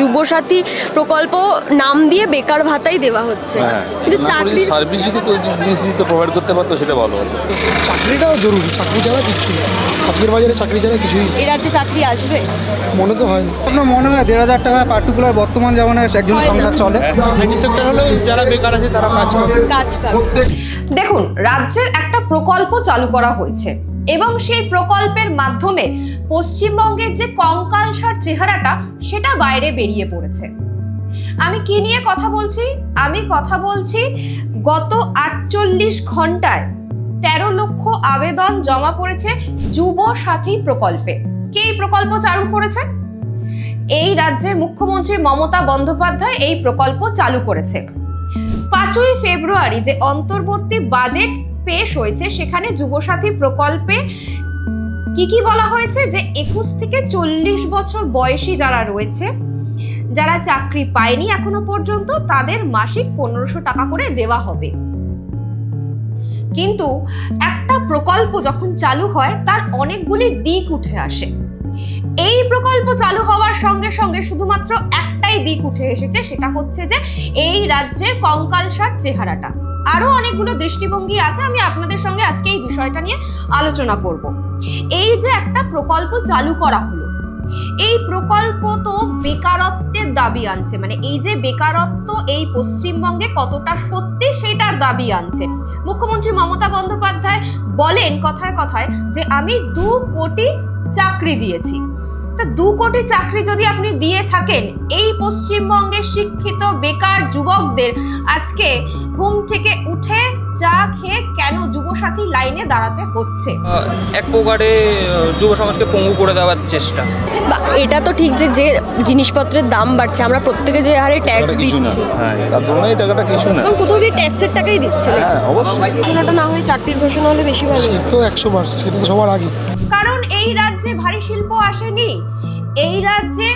যুবসাথী প্রকল্প নাম দিয়ে বেকার ভাতাই দেওয়া হচ্ছে, কিন্তু চাকরি সার্ভিস যদি কোনো জিনিস দিতে প্রোভাইড করতে পারতো সেটা ভালো হতো। চাকরিটাও জরুরি, চাকরি ছাড়া কিচ্ছু নেই আজকের বাজারে, চাকরি ছাড়া কিছুই এ রাজ্যে চাকরি আসবে মনে তো হয় না। আপনার মনে হয় 1,500 টাকা পার্টিকুলার বর্তমান যেমন একজন সংসার চলে? আইটি সেক্টর হলে যারা বেকার আছে তারা কাজ পাবে। দেখুন, রাজ্যের একটা প্রকল্প চালু করা হয়েছে এবং সেই প্রকল্পের মাধ্যমে পশ্চিমবঙ্গের যে কঙ্কালসার চেহারাটা সেটা বাইরে বেরিয়ে পড়েছে। আমি কি নিয়ে কথা বলছি? আমি কথা বলছি গত 48 ঘন্টায় 13 লক্ষ আবেদন জমা পড়েছে যুব সাথী প্রকল্পে। কে এই প্রকল্প চালু করেছে? এই রাজ্যের মুখ্যমন্ত্রী মমতা বন্দ্যোপাধ্যায় এই প্রকল্প চালু করেছে। 5ই ফেব্রুয়ারি যে অন্তর্বর্তী বাজেট পেশ হয়েছে সেখানে যুবসাথী প্রকল্পে কি বলা হয়েছে যে 21 থেকে 40 বছর বয়সী যারা রয়েছে, যারা চাকরি পায়নি এখনো পর্যন্ত, তাদের মাসিক 1500 টাকা করে দেওয়া হবে। কিন্তু একটা প্রকল্প যখন চালু হয় তার অনেকগুলি দিক উঠে আসে। এই প্রকল্প চালু হওয়ার সঙ্গে সঙ্গে শুধুমাত্র একটাই দিক উঠে এসেছে, সেটা হচ্ছে যে এই রাজ্যের কঙ্কালসার চেহারাটা। আরো অনেকগুলো দৃষ্টিভঙ্গি আছে, আমি আপনাদের সঙ্গে আজকে এই বিষয়টা নিয়ে আলোচনা করব। এই যে একটা প্রকল্প চালু করা হলো, এই প্রকল্প তো বেকারত্বের দাবি আনছে, মানে এই যে বেকারত্ব এই পশ্চিমবঙ্গে কতটা সত্যি সেটার দাবি আনছে। মুখ্যমন্ত্রী মমতা বন্দ্যোপাধ্যায় বলেন কথায় কথায় যে আমি 2 কোটি চাকরি দিয়েছি। তা 2 কোটি চাকরি যদি আপনি দিয়ে থাকেন, এই পশ্চিমবঙ্গের শিক্ষিত বেকার যুবকদের আজকে ঘুম থেকে উঠে চা খেয়ে কেন যুবসাথী লাইনে দাঁড়াতে হচ্ছে? এক প্রকারে যুব সমাজকে পঙ্গু করে দেওয়ার চেষ্টা। এটা তো ঠিক যে যে জিনিসপত্রের দাম বাড়ছে, আমরা প্রত্যেকে যে হারে ট্যাক্স দিচ্ছি, হ্যাঁ, তার জন্য এই টাকাটা কিছু না। এবং কোথাও গিয়ে ট্যাক্সের টাকাই দিচ্ছে না। হ্যাঁ, অবশ্যই। ঘোষণাটা না হয় চাকরির ঘোষণা হলে বেশি ভালো। তো 100 বার, সেটা তো সবার আগে। কারণ এই রাজ্যে ভারী শিল্প আসেনি, এই রাজ্যে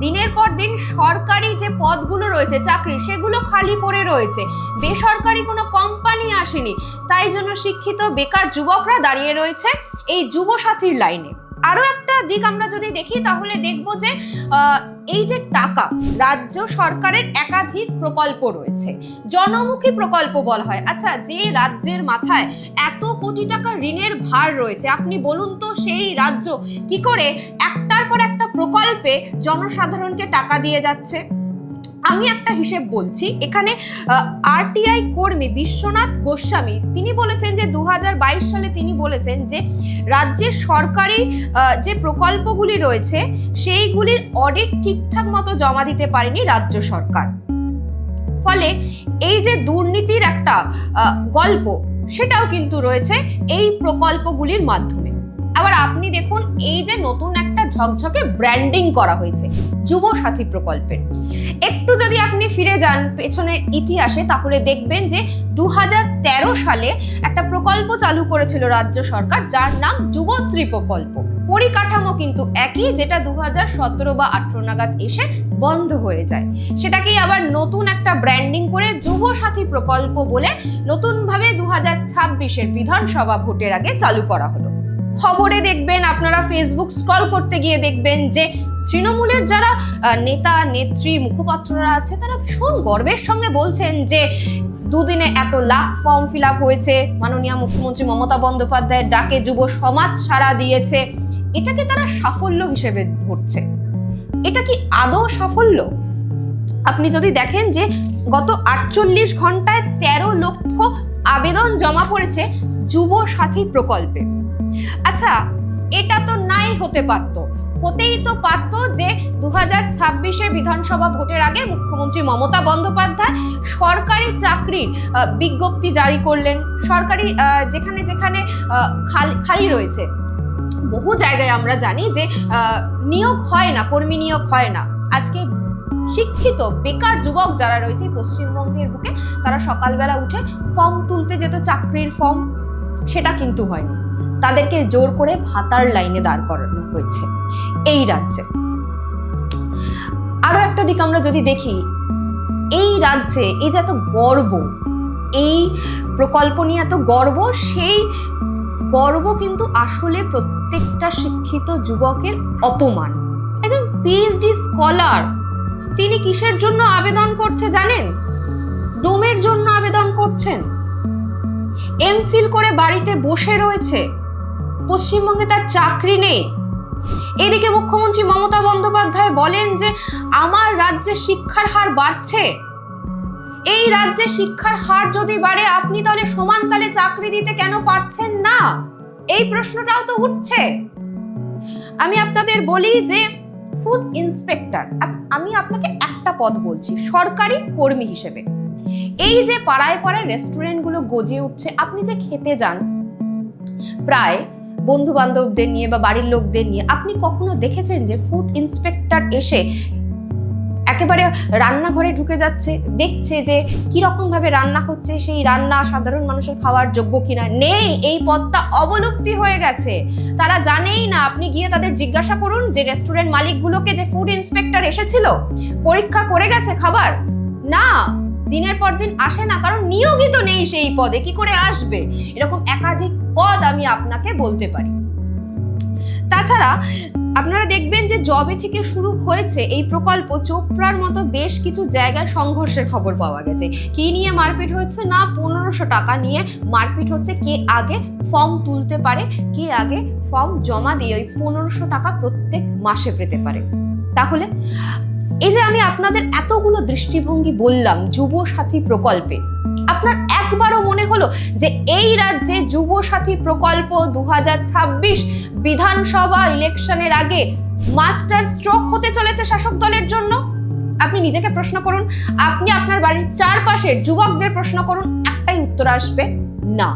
দিনের পর দিন সরকারি যে পদগুলো রয়েছে চাকরি, সেগুলো খালি পড়ে রয়েছে, বেসরকারি কোনো কোম্পানি আসেনি। তাই জন্য শিক্ষিত বেকার যুবকরা দাঁড়িয়ে রয়েছে এই যুবসাথীর লাইনে। আরো একটা দিক আমরা যদি দেখি তাহলে দেখব যে এই যে টাকা, রাজ্য সরকারের একাধিক প্রকল্প রয়েছে, জনমুখী প্রকল্প বলা হয়। আচ্ছা, যে রাজ্যের মাথায় এত কোটি টাকা ঋণের ভার রয়েছে, আপনি বলুন তো সেই রাজ্য কি করে একটার পর একটা প্রকল্পে জনসাধারণকে টাকা দিয়ে যাচ্ছে? আমি একটা হিসেব বলছি, এখানে আরটিআই কর্মী বিশ্বনাথ গোস্বামী তিনি বলেছেন যে 2022 সালে তিনি বলেছেন যে রাজ্যের সরকারি যে প্রকল্পগুলি রয়েছে সেইগুলির অডিট ঠিকঠাক মতো জমা দিতে পারেনি রাজ্য সরকার। ফলে এই যে দুর্নীতির একটা গল্প, সেটাও কিন্তু রয়েছে এই প্রকল্পগুলির মাধ্যমে। আবার আপনি দেখুন, এই যে নতুন একটা ঝকঝকে ব্র্যান্ডিং করা হয়েছে যুবসাথী প্রকল্পের, একটু যদি আপনি ফিরে যান পেছনের ইতিহাসে তাহলে দেখবেন যে 2013 সালে একটা প্রকল্প চালু করেছিল রাজ্য সরকার, যার নাম যুবশ্রী প্রকল্প। পরিকাঠামো কিন্তু একই, যেটা 2017 বা 18 নাগাদ এসে বন্ধ হয়ে যায়। সেটাকেই আবার নতুন একটা ব্র্যান্ডিং করে যুবসাথী প্রকল্প বলে নতুনভাবে 2026-এর বিধানসভা ভোটের আগে চালু করা হলো। খবরে দেখবেন, আপনারা ফেসবুক স্ক্রল করতে গিয়ে দেখবেন যে তৃণমূলের যারা নেতা নেত্রী মুখপাত্ররা আছে তারা ভীষণ গর্বের সঙ্গে বলছেন যে 2 দিনে এত লাখ ফর্ম ফিল আপ হয়েছে, মাননীয় মুখ্যমন্ত্রী মমতা বন্দ্যোপাধ্যায়ের ডাকে যুব সমাজ সাড়া দিয়েছে। এটাকে তারা সাফল্য হিসেবে ধরছে। এটা কি আদৌ সাফল্য? আপনি যদি দেখেন যে গত 48 ঘন্টায় 13 লক্ষ আবেদন জমা পড়েছে যুব সাথী প্রকল্পে। আচ্ছা, এটা তো নাই হতে পারতো, হতেই তো পারতো যে 2026-এর বিধানসভা ভোটের আগে মুখ্যমন্ত্রী মমতা বন্দ্যোপাধ্যায় সরকারি চাকরির বিজ্ঞপ্তি জারি করলেন। সরকারি যেখানে যেখানে খালি রয়েছে, বহু জায়গায় আমরা জানি যে নিয়োগ হয় না, কর্মী নিয়োগ হয় না। আজকে শিক্ষিত বেকার যুবক যারা রয়েছে পশ্চিমবঙ্গের বুকে, তারা সকালবেলা উঠে ফর্ম তুলতে যেত, চাকরির ফর্ম, সেটা কিন্তু হয়নি। তাদেরকে জোর করে ভাতার লাইনে দাঁড় করানো হয়েছে এই রাজ্যে। আরো একটা দিক আমরা যদি দেখি, এই রাজ্যে এই যে এত গর্ব, এই প্রকল্প নিয়ে এত গর্ব, সেই গর্ব কিন্তু আসলে প্রত্যেকটা শিক্ষিত যুবকের অপমান। একজন পিএইচডি স্কলার তিনি কিসের জন্য আবেদন করছে জানেন? ডোমের জন্য আবেদন করছেন। এমফিল করে বাড়িতে বসে রয়েছে, পশ্চিমবঙ্গে তার চাকরি নেই। এদিকে মুখ্যমন্ত্রী মমতা বন্দ্যোপাধ্যায় বলেন যে আমার রাজ্যে শিক্ষার হার বাড়ছে। এই রাজ্যে শিক্ষার হার যদি বাড়ে, আপনি তাহলে সমান তালে চাকরি দিতে কেন পারছেন না? এই প্রশ্নটাও তো উঠছে। আমি আপনাদের বলি যে ফুড ইন্সপেক্টর, আমি আপনাকে একটা পদ বলছি সরকারি কর্মী হিসেবে। এই যে পাড়ায় পাড়ায় রেস্টুরেন্টগুলো গজে উঠছে, আপনি যে খেতে যান প্রায় বন্ধু বান্ধবদের নিয়ে বা বাড়ির লোকদের নিয়ে, আপনি কখনো দেখেছেন যে ফুড ইন্সপেক্টর এসে একেবারে রান্নাঘরে ঢুকে যাচ্ছে, দেখছে যে কি রকম ভাবে রান্না হচ্ছে, সেই রান্না সাধারণ মানুষের খাওয়ার যোগ্য কিনা? নেই, এই পদটা অবলুপ্তি হয়ে গেছে। তারা জানেই না। আপনি গিয়ে তাদের জিজ্ঞাসা করুন যে রেস্টুরেন্ট মালিকগুলোকে যে ফুড ইন্সপেক্টর এসেছিল, পরীক্ষা করে গেছে খাবার? না, দিনের পর দিন আসে না, কারণ নিয়োগিত নেই সেই পদে। কি করে আসবে? এরকম একাধিক পদ আমি আপনাকে বলতে পারি। তাছাড়া আপনারা দেখবেন যে জবে থেকে শুরু হয়েছে এই প্রকল্প, চোপড়ার মতো বেশ কিছু জায়গায় সংঘর্ষের খবর পাওয়া গেছে। কি নিয়ে মারপিট হচ্ছে না, 1500 টাকা নিয়ে মারপিট হচ্ছে। কে আগে ফর্ম তুলতে পারে, কে আগে ফর্ম জমা দিয়ে ওই 1500 টাকা প্রত্যেক মাসে পেতে পারে। তাহলে এই যে আমি আপনাদের এতগুলো দৃষ্টিভঙ্গি বললাম যুব সাথী প্রকল্পে, আপনার একবারও মনে হলো যে এই রাজ্যে যুব সাথী প্রকল্প 2026 বিধানসভা ইলেকশনের আগে মাস্টার স্ট্রোক হতে চলেছে শাসক দলের জন্য? আপনি নিজেকে প্রশ্ন করুন, আপনি আপনার বাড়ির চারপাশের যুবকদের প্রশ্ন করুন, একটাই উত্তর আসবে না।